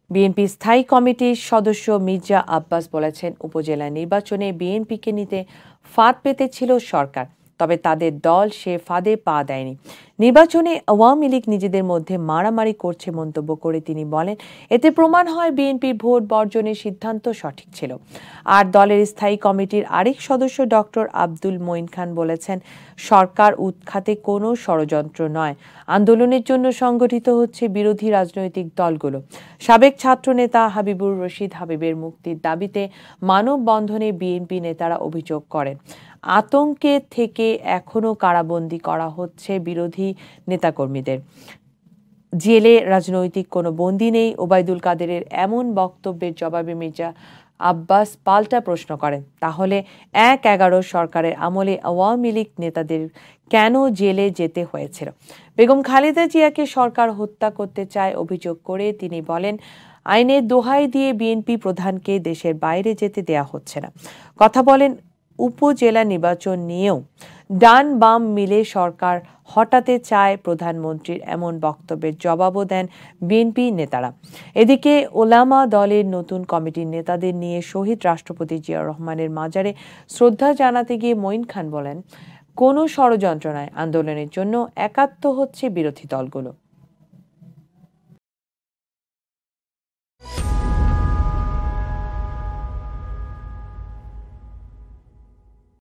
BNP স্থায়ী কমিটির সদস্য মির্জা আব্বাস বলেছেন, উপজেলা নির্বাচনে বিএনপিকে নিতে ফাঁদ পেতেছিল সরকার, তবে তাদের দল সে ফাঁদে পা দেয়নি। নির্বাচনে আওয়ামী লীগ নিজেদের মধ্যে মারামারি করছে মন্তব্য করে তিনি বলেন, এতে প্রমাণ হয় বিএনপির ভোট বর্জনের সিদ্ধান্ত সঠিক ছিল। আর দলের স্থায়ী কমিটির আরেক সদস্য ডক্টর আব্দুল মঈন খান বলেছেন, সরকার উৎখাতে কোনো ষড়যন্ত্র নয়, আন্দোলনের জন্য সংগঠিত হচ্ছে বিরোধী রাজনৈতিক দলগুলো। সাবেক ছাত্রনেতা হাবিবুর রশিদ হাবিবের মুক্তির দাবিতে মানববন্ধনে বিএনপি নেতারা অভিযোগ করেন, আতঙ্কে থেকে এখনো কারাবন্দী করা হচ্ছে বিরোধী নেতাকর্মীদের। জেলে রাজনৈতিক কোনো বন্দী নেই। ওবায়দুল কাদেরের এমন বক্তব্যের জবাবে মির্জা আব্বাস পাল্টা প্রশ্ন করেন, তাহলে ১/১১ সরকারের আমলে আওয়ামী লীগ নেতাদের কেন জেলে যেতে হয়েছিল? বেগম খালেদা জিয়াকে সরকার হত্যা করতে চায় অভিযোগ করে তিনি বলেন, আইনের দোহাই দিয়ে বিএনপি প্রধানকে দেশের বাইরে যেতে দেয়া হচ্ছে না। কথা বলেন উপজেলা নির্বাচন নিয়েও। ডান বাম মিলে সরকার হটাতে চায় প্রধানমন্ত্রীর এমন বক্তব্যের জবাবও দেন বিএনপি নেতারা। এদিকে ওলামা দলের নতুন কমিটির নেতাদের নিয়ে শহীদ রাষ্ট্রপতি জিয়াউর রহমানের মাজারে শ্রদ্ধা জানাতে গিয়ে মঈন খান বলেন, কোনো ষড়যন্ত্র নয়, আন্দোলনের জন্য একাত্ম হচ্ছে বিরোধী দলগুলো।